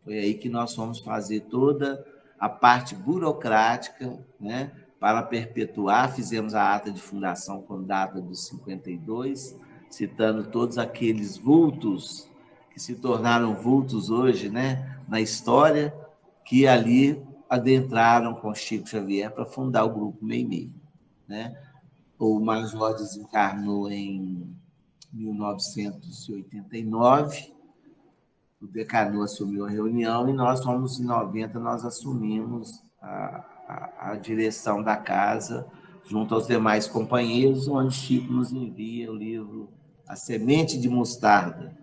Foi aí que nós fomos fazer toda a parte burocrática, né, para perpetuar. Fizemos a ata de fundação com data dos 52, citando todos aqueles vultos que se tornaram vultos hoje, né, na história, que ali adentraram com Chico Xavier para fundar o grupo Meimei, né? O Major desencarnou em 1989, o Decanu assumiu a reunião e nós fomos em 90, nós assumimos a direção da casa junto aos demais companheiros, onde Chico nos envia o livro A Semente de Mostarda,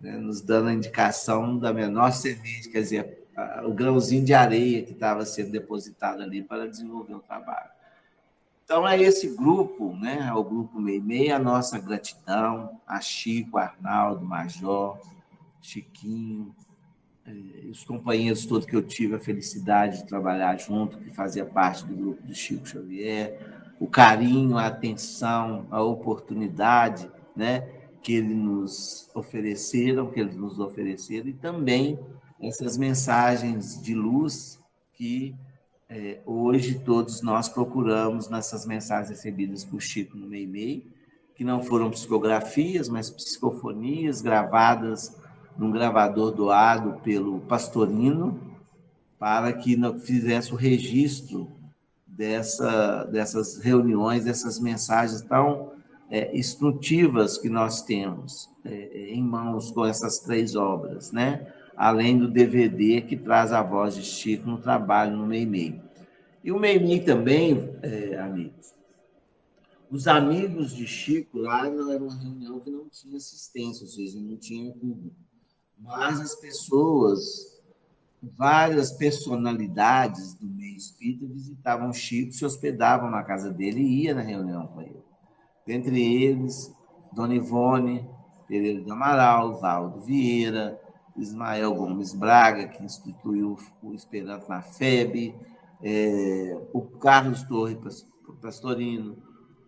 né, nos dando a indicação da menor semente, quer dizer, o grãozinho de areia que estava sendo depositado ali para desenvolver o trabalho. Então, é esse grupo, né, o grupo Meimei, a nossa gratidão a Chico, Arnaldo, Major, Chiquinho, os companheiros todos que eu tive a felicidade de trabalhar junto, que fazia parte do grupo do Chico Xavier, o carinho, a atenção, a oportunidade, né, que eles nos ofereceram, e também essas mensagens de luz que hoje todos nós procuramos nessas mensagens recebidas por Chico no Meimei, que não foram psicografias, mas psicofonias gravadas num gravador doado pelo Pastorino, para que fizesse o registro dessas reuniões, dessas mensagens tão instrutivas que nós temos em mãos com essas 3 obras, né? Além do DVD que traz a voz de Chico no trabalho no Meimei. E o Meimei também, amigos, os amigos de Chico lá não era uma reunião que não tinha assistência, ou seja, não tinha público. Mas as pessoas, várias personalidades do meio espírita visitavam Chico, se hospedavam na casa dele e iam na reunião com ele. Dentre eles, Dona Ivone Pereira do Amaral, Valdo Vieira, Ismael Gomes Braga, que instituiu o Esperanto na FEB, o Carlos Torres Pastorino,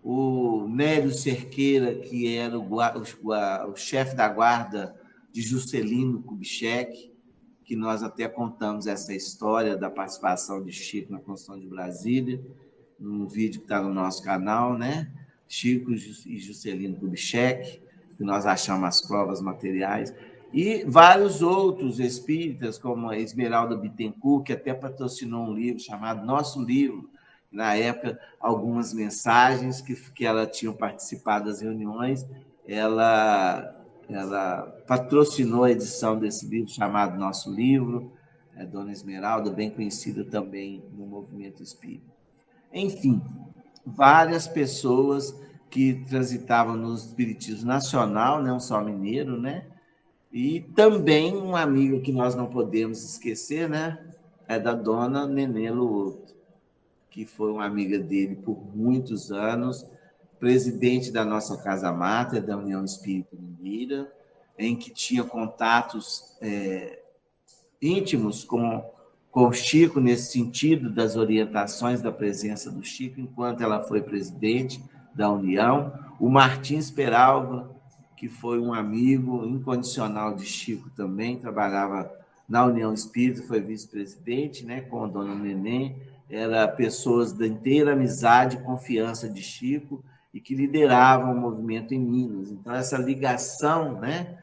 o Nélio Cerqueira, que era o chefe da guarda de Juscelino Kubitschek, que nós até contamos essa história da participação de Chico na construção de Brasília, num vídeo que está no nosso canal, né? Chico e Juscelino Kubitschek, que nós achamos as provas materiais, e vários outros espíritas, como a Esmeralda Bittencourt, que até patrocinou um livro chamado Nosso Livro, na época, algumas mensagens que ela tinha participado das reuniões, ela patrocinou a edição desse livro chamado Nosso Livro, Dona Esmeralda, bem conhecida também no movimento espírita. Enfim, várias pessoas que transitavam no espiritismo nacional, não só mineiro, né? E também uma amiga que nós não podemos esquecer, né? É da dona Nenê Luoto, que foi uma amiga dele por muitos anos, presidente da nossa Casa Máter, da União Espírita Mineira, em que tinha contatos íntimos com o Chico, nesse sentido das orientações da presença do Chico, enquanto ela foi presidente da União. O Martins Peralva, que foi um amigo incondicional de Chico também, trabalhava na União Espírita, foi vice-presidente, né, com a dona Neném, era pessoas da inteira amizade e confiança de Chico e que lideravam o movimento em Minas. Então, essa ligação, né,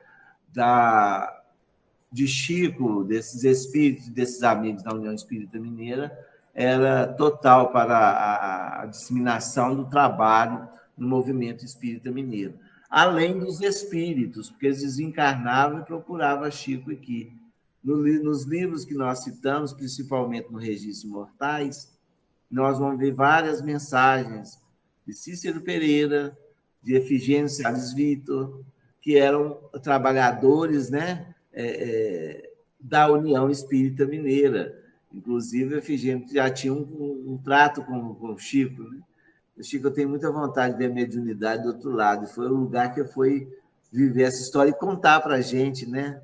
de Chico, desses espíritos, desses amigos da União Espírita Mineira, era total para a disseminação do trabalho no movimento espírita mineiro. Além dos espíritos, porque eles desencarnavam e procuravam Chico aqui. Nos livros que nós citamos, principalmente no Registro Mortais, nós vamos ver várias mensagens de Cícero Pereira, de Efigênio Salles Vitor, que eram trabalhadores, né, da União Espírita Mineira. Inclusive, Efigênio já tinha um trato com o Chico, né? O Chico, eu tenho muita vontade de ver a mediunidade do outro lado. Foi o lugar que eu fui viver essa história e contar para a gente, né?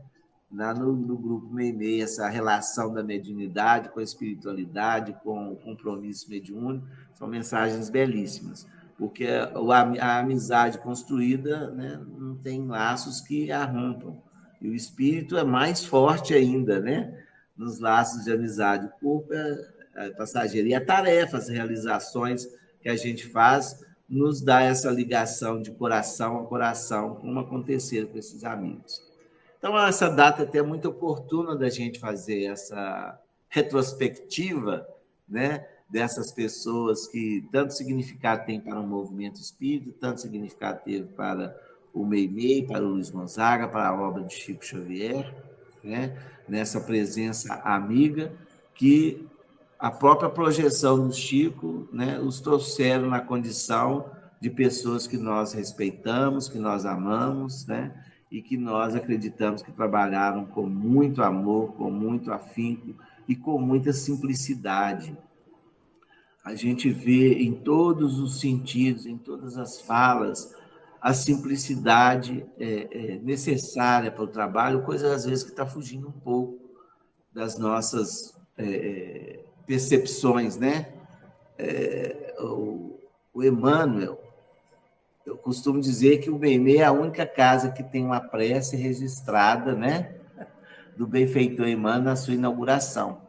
Lá no grupo Meimei, essa relação da mediunidade com a espiritualidade, com o compromisso mediúnico, são mensagens belíssimas, porque a amizade construída, né, não tem laços que a rompam. E o espírito é mais forte ainda, né, nos laços de amizade. O corpo é passageiro. E a tarefa, as realizações que a gente faz, nos dá essa ligação de coração a coração, como aconteceu com esses amigos. Então, essa data é até muito oportuna da gente fazer essa retrospectiva, né, dessas pessoas que tanto significado tem para o movimento espírita, tanto significado teve para o Meimei, para o Luiz Gonzaga, para a obra de Chico Xavier, né, nessa presença amiga que a própria projeção do Chico, né, os trouxeram na condição de pessoas que nós respeitamos, que nós amamos, né, e que nós acreditamos que trabalharam com muito amor, com muito afinco e com muita simplicidade. A gente vê em todos os sentidos, em todas as falas, a simplicidade necessária para o trabalho, coisa às vezes que está fugindo um pouco das nossas percepções, né? O Emmanuel, eu costumo dizer que o Meimei é a única casa que tem uma prece registrada, né, do benfeitor Emmanuel na sua inauguração.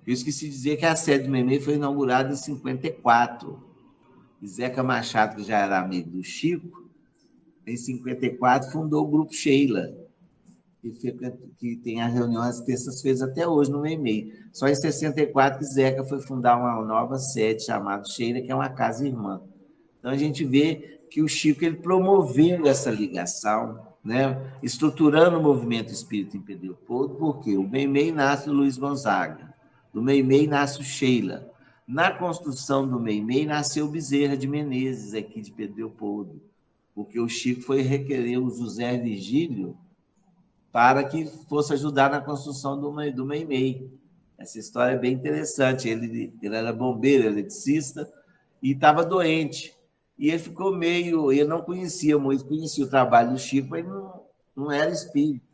Eu esqueci de dizer que a sede do Meimei foi inaugurada em 54. E Zeca Machado, que já era amigo do Chico, em 54 fundou o Grupo Sheila, que tem as reuniões terças-feiras até hoje no Meimei. Só em 64 que Zeca foi fundar uma nova sede chamada Sheila, que é uma casa irmã. Então, a gente vê que o Chico ele promoveu essa ligação, né, estruturando o movimento espírita em Pedro Leopoldo, porque o Meimei nasce do Luiz Gonzaga, do Meimei nasce o Sheila. Na construção do Meimei nasceu Bezerra de Menezes, aqui de Pedro Leopoldo, porque o Chico foi requerer o José Virgílio para que fosse ajudar na construção do Meimei. Essa história é bem interessante. Ele era bombeiro, eletricista, e estava doente. E ele ficou ele não conhecia muito, conhecia o trabalho do Chico, mas não era espírita.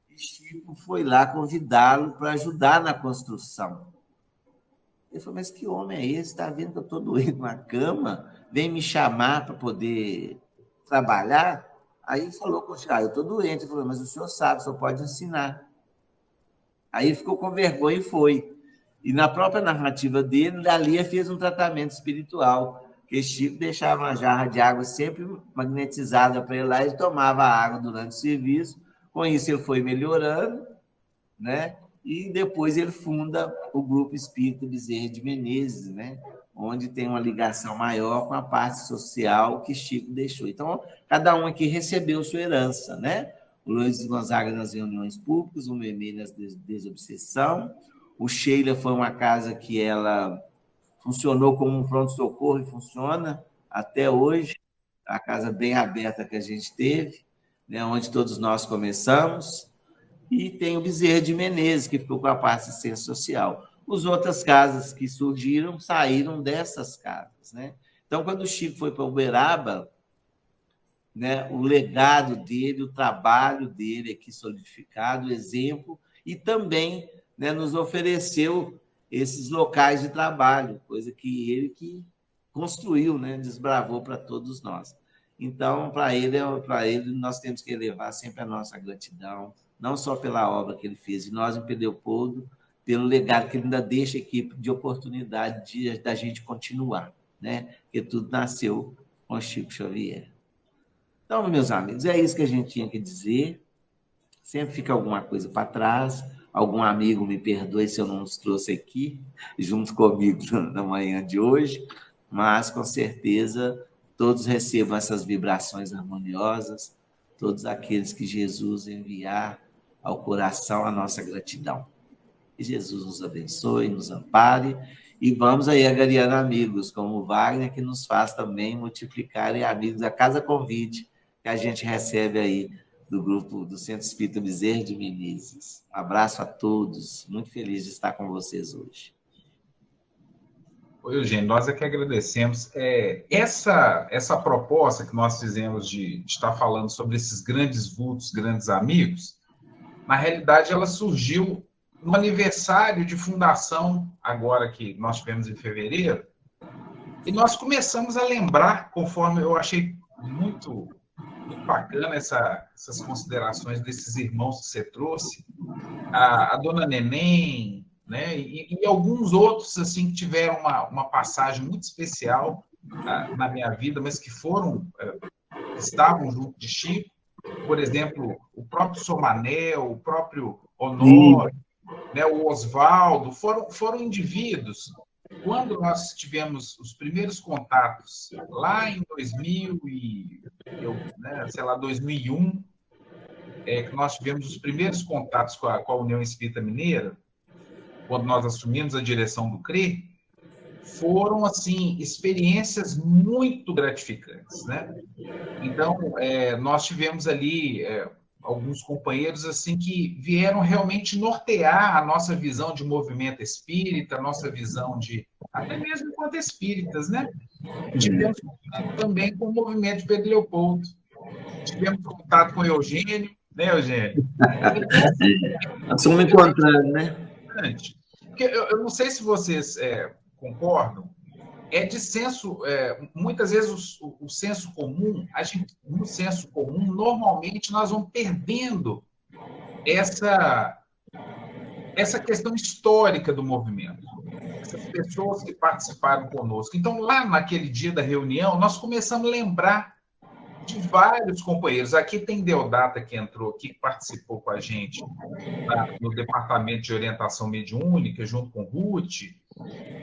E Chico foi lá convidá-lo para ajudar na construção. Ele falou, mas que homem é esse? Está vendo que eu estou doente na cama? Vem me chamar para poder trabalhar? Aí ele falou com o Chico, eu estou doente. Ele falou, mas o senhor sabe, o senhor pode ensinar. Aí ficou com vergonha e foi. E na própria narrativa dele, Dalia fez um tratamento espiritual, que Chico deixava uma jarra de água sempre magnetizada para ele lá, ele tomava a água durante o serviço, com isso ele foi melhorando, né? E depois ele funda o Grupo Espírita Bezerra de Menezes, né? Onde tem uma ligação maior com a parte social que Chico deixou. Então, cada um aqui recebeu sua herança, né? O Luiz Gonzaga nas reuniões públicas, o Memê nas desobsessão, o Sheila foi uma casa que ela funcionou como um pronto-socorro e funciona até hoje, a casa bem aberta que a gente teve, né? Onde todos nós começamos. E tem o Bezerra de Menezes, que ficou com a parte de assistência social. As outras casas que surgiram saíram dessas casas, né? Então, quando o Chico foi para Uberaba, né, o legado dele, o trabalho dele aqui solidificado, o exemplo, e também, né, nos ofereceu esses locais de trabalho, coisa que ele que construiu, né, desbravou para todos nós. Então, para ele, nós temos que elevar sempre a nossa gratidão, não só pela obra que ele fez, e nós em Pedro Leopoldo, pelo legado que ele ainda deixa aqui de oportunidade da gente continuar, né? Porque tudo nasceu com Chico Xavier. Então, meus amigos, é isso que a gente tinha que dizer. Sempre fica alguma coisa para trás. Algum amigo me perdoe se eu não os trouxe aqui, junto comigo na manhã de hoje, mas, com certeza, todos recebam essas vibrações harmoniosas, todos aqueles que Jesus enviar ao coração a nossa gratidão. Que Jesus nos abençoe, nos ampare, e vamos aí agariando amigos, como o Wagner, que nos faz também multiplicar em amigos da Casa Convite, que a gente recebe aí do grupo do Centro Espírita Bezerra de Menezes. Um abraço a todos, muito feliz de estar com vocês hoje. Oi, Eugênio, nós é que agradecemos. Essa proposta que nós fizemos de estar falando sobre esses grandes vultos, grandes amigos, na realidade ela surgiu no aniversário de fundação, agora que nós tivemos em fevereiro, e nós começamos a lembrar, conforme eu achei muito bacana essas considerações desses irmãos que você trouxe, a dona Neném, né, e alguns outros assim que tiveram uma passagem muito especial na minha vida, mas que estavam junto de Chico. Por exemplo, o próprio Somanel, o próprio Honório, né, o Oswaldo, foram indivíduos. Quando nós tivemos os primeiros contatos, lá em 2001, que nós tivemos os primeiros contatos com a União Espírita Mineira, quando nós assumimos a direção do CRE, foram, assim, experiências muito gratificantes, né? Então, nós tivemos ali alguns companheiros assim que vieram realmente nortear a nossa visão de movimento espírita, a nossa visão de, até mesmo enquanto espíritas, né? Tivemos contato também com o movimento de Pedro Leopoldo. Tivemos contato com o Eugênio, né, Eugênio? Nós estamos encontrando, né? Porque eu não sei se vocês concordam, de senso, muitas vezes o senso comum, no senso comum, normalmente nós vamos perdendo essa questão histórica do movimento, essas pessoas que participaram conosco. Então, lá naquele dia da reunião, nós começamos a lembrar de vários companheiros. Aqui tem Deodata, que entrou aqui, que participou com a gente no Departamento de Orientação Mediúnica, junto com Ruth,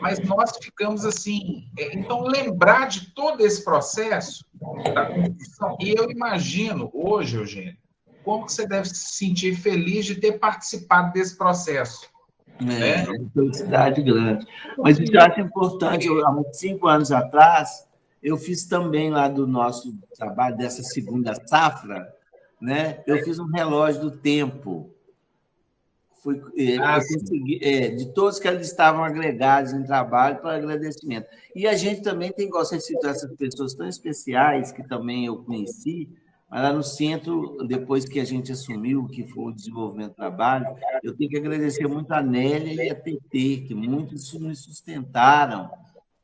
mas nós ficamos assim. Então, lembrar de todo esse processo da construção, e eu imagino hoje, Eugênio, como que você deve se sentir feliz de ter participado desse processo. Né? Uma felicidade grande. Mas isso eu acho importante. Há uns 5 anos atrás, eu fiz também lá do nosso trabalho, dessa segunda safra, né? Eu fiz um relógio do tempo. Eu consegui, de todos que eles estavam agregados em trabalho para agradecimento. E a gente também tem, igual você citou, essas pessoas tão especiais que também eu conheci, mas lá no centro, depois que a gente assumiu, que foi o desenvolvimento do trabalho, eu tenho que agradecer muito a Nélia e a TT, que muitos nos sustentaram,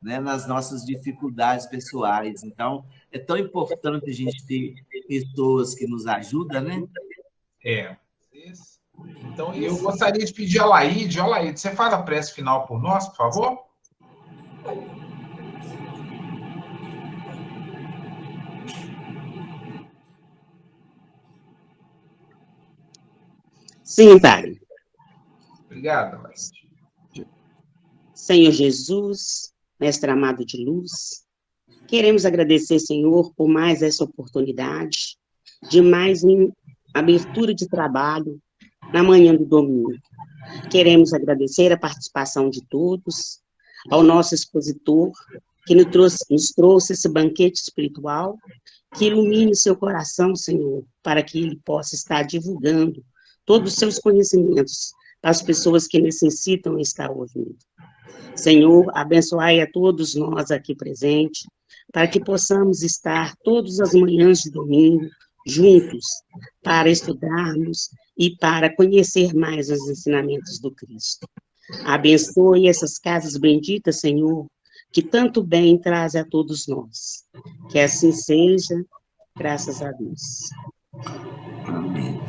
né, nas nossas dificuldades pessoais. Então, é tão importante a gente ter pessoas que nos ajudam, né? Então, eu gostaria de pedir a Laíde. Ó, Laíde, você faz a prece final por nós, por favor? Sim, Padre. Obrigado, Laíde. Senhor Jesus, Mestre amado de luz, queremos agradecer, Senhor, por mais essa oportunidade de mais uma abertura de trabalho na manhã do domingo. Queremos agradecer a participação de todos, ao nosso expositor, que nos trouxe esse banquete espiritual, que ilumine seu coração, Senhor, para que ele possa estar divulgando todos os seus conhecimentos para as pessoas que necessitam estar ouvindo. Senhor, abençoai a todos nós aqui presentes, para que possamos estar todas as manhãs de domingo juntos, para estudarmos e para conhecer mais os ensinamentos do Cristo. Abençoe essas casas benditas, Senhor, que tanto bem traz a todos nós. Que assim seja, graças a Deus. Amém.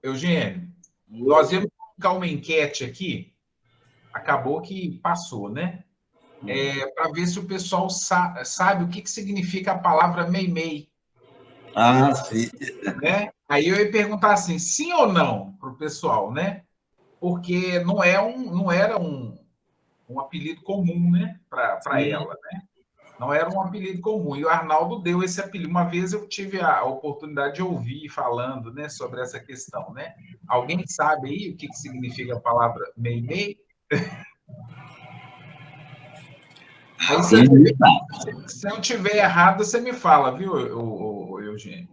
Eugênio, nós íamos colocar uma enquete aqui, acabou que passou, né? Para ver se o pessoal sabe o que significa a palavra meimei. Ah, sim. Né? Aí eu ia perguntar assim, sim ou não, para o pessoal, né? Porque não era um apelido comum, né? Para ela, né? Não era um apelido comum. E o Arnaldo deu esse apelido. Uma vez eu tive a oportunidade de ouvir falando, né, sobre essa questão, né? Alguém sabe aí o que significa a palavra meimei? Aí, se eu tiver errado, você me fala, viu, Eugênio?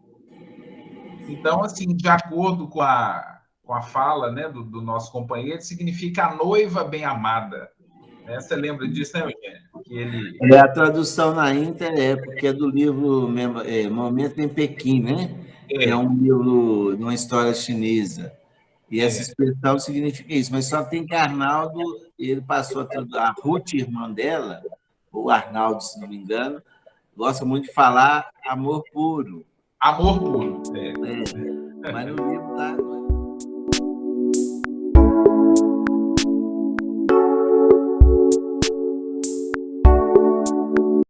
Então, assim, de acordo com a fala, né, do nosso companheiro, significa a noiva bem amada. Né? Você lembra disso, né, Eugênio? Que a tradução na íntegra porque é do livro Momento em Pequim, né? Que é um livro de uma história chinesa. E essa expressão significa isso, mas só tem que Arnaldo, ele passou a Ruth, irmã dela, ou Arnaldo, se não me engano, gosta muito de falar amor puro. Amor puro. Mas no livro lá